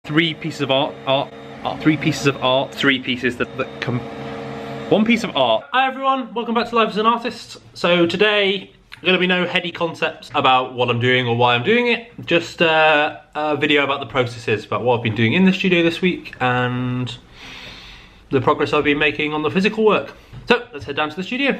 three pieces of art, three pieces of art, three pieces that one piece of art. Hi everyone, welcome back to Life as an Artist. So today, gonna be no heady concepts about what I'm doing or why I'm doing it. Just a video about the processes, about what I've been doing in the studio this week and the progress I've been making on the physical work. So let's head down to the studio.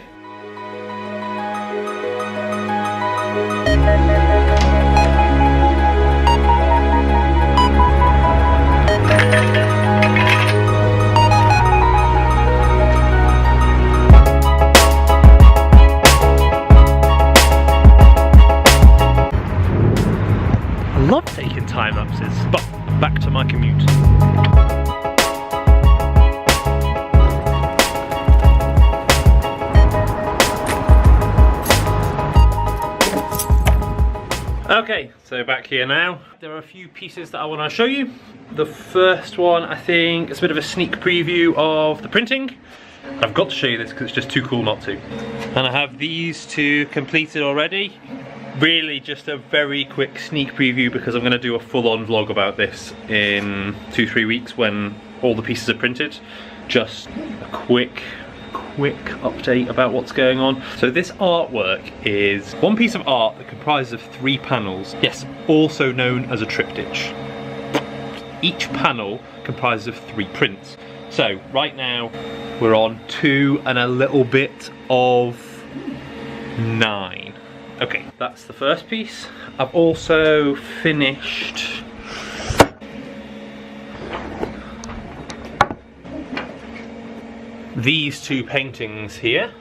I love taking time lapses, but back to my commute. Okay, so back here now. There are a few pieces that I want to show you. The first one, I think, is a bit of a sneak preview of the printing. I've got to show you this because it's just too cool not to. And I have these two completed already. Really just a very quick sneak preview because I'm going to do a full-on vlog about this in 2-3 weeks when all the pieces are printed. Just a quick update about what's going on. So this artwork is one piece of art that comprises of 3 panels, yes, also known as a triptych. Each panel comprises of 3 prints. So right now we're on 2 and a little bit of 9. Okay, that's the first piece. I've also finished these 2 paintings here.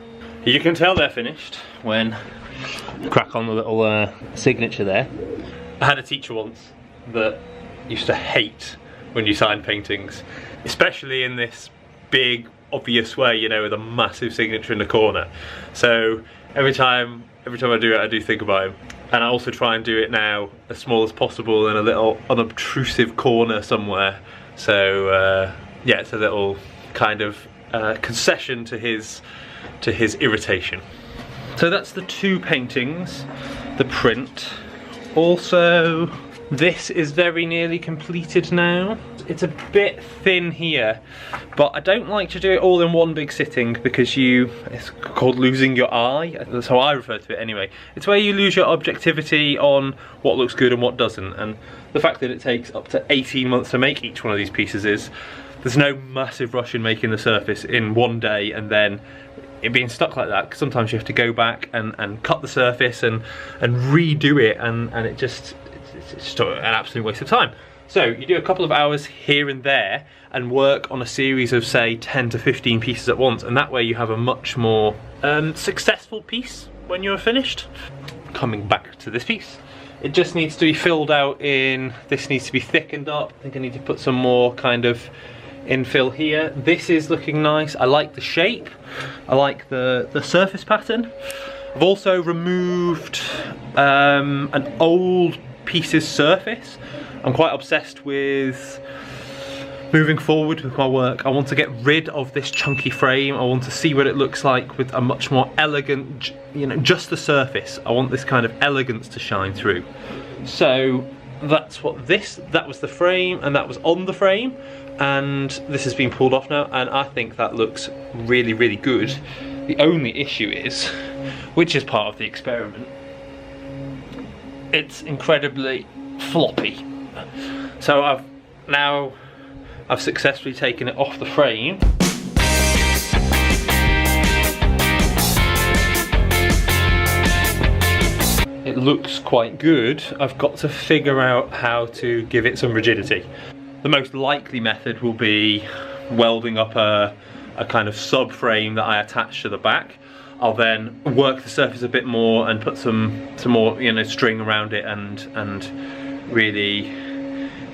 You can tell they're finished when you crack on the little signature there. I had a teacher once that used to hate when you sign paintings, especially in this big obvious way, you know, with a massive signature in the corner. So every time I do it, I do think about him. And I also try and do it now as small as possible in a little unobtrusive corner somewhere. So yeah, it's a little kind of concession to his irritation. So that's the 2 paintings, the print. Also, this is very nearly completed now. It's a bit thin here, but I don't like to do it all in one big sitting because it's called losing your eye. That's how I refer to it anyway. It's where you lose your objectivity on what looks good and what doesn't. And the fact that it takes up to 18 months to make each one of these pieces is, there's no massive rush in making the surface in one day and then it being stuck like that. Because sometimes you have to go back and cut the surface and redo it, and it's just an absolute waste of time. So you do a couple of hours here and there and work on a series of say 10 to 15 pieces at once, and that way you have a much more successful piece when you're finished. Coming back to this piece, it just needs to be filled out in, this needs to be thickened up. I think I need to put some more kind of infill here. This is looking nice. I like the shape. I like the surface pattern. I've also removed an old piece's surface. I'm quite obsessed with moving forward with my work. I want to get rid of this chunky frame. I want to see what it looks like with a much more elegant, you know, just the surface. I want this kind of elegance to shine through. So that's what that was the frame, and that was on the frame, and this has been pulled off now, and I think that looks really, really good. The only issue is, which is part of the experiment, it's incredibly floppy. So I've successfully taken it off the frame. It looks quite good. I've got to figure out how to give it some rigidity. The most likely method will be welding up a kind of subframe that I attach to the back. I'll then work the surface a bit more and put some more, you know, string around it and really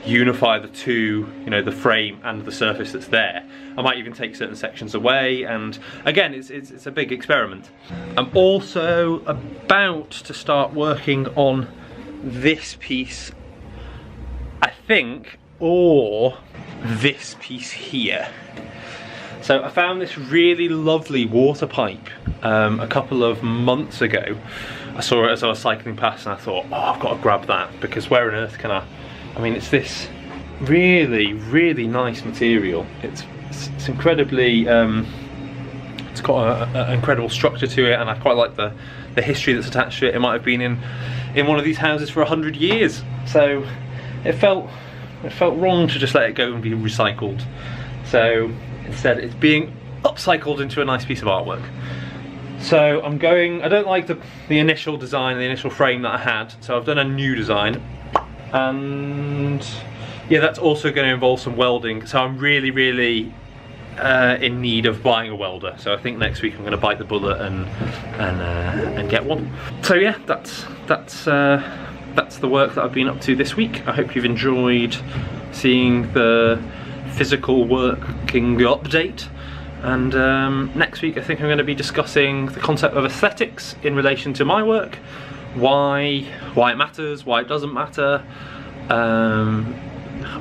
unify the two, you know, the frame and the surface that's there. I might even take certain sections away, and again, it's a big experiment. I'm also about to start working on this piece, I think, or this piece here. So I found this really lovely water pipe a couple of months ago. I saw it as I was cycling past and I thought, oh, I've got to grab that, because where on earth can I mean, it's this really, really nice material. It's incredibly, it's got an incredible structure to it, and I quite like the history that's attached to it. It might have been in one of these houses for 100 years, so it felt wrong to just let it go and be recycled. So instead it's being upcycled into a nice piece of artwork. So I don't like the initial design, the initial frame that I had, so I've done a new design, and yeah, that's also going to involve some welding, so I'm really, really in need of buying a welder. So I think next week I'm going to bite the bullet and get one. So yeah, that's the work that I've been up to this week. I hope you've enjoyed seeing the physical working update. And next week I think I'm going to be discussing the concept of aesthetics in relation to my work, why it matters, why it doesn't matter,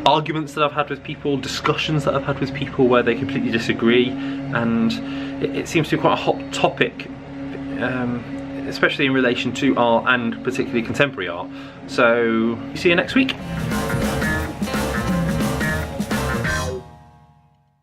arguments that I've had with people, discussions that I've had with people where they completely disagree, and it seems to be quite a hot topic, especially in relation to art and particularly contemporary art. So see you next week.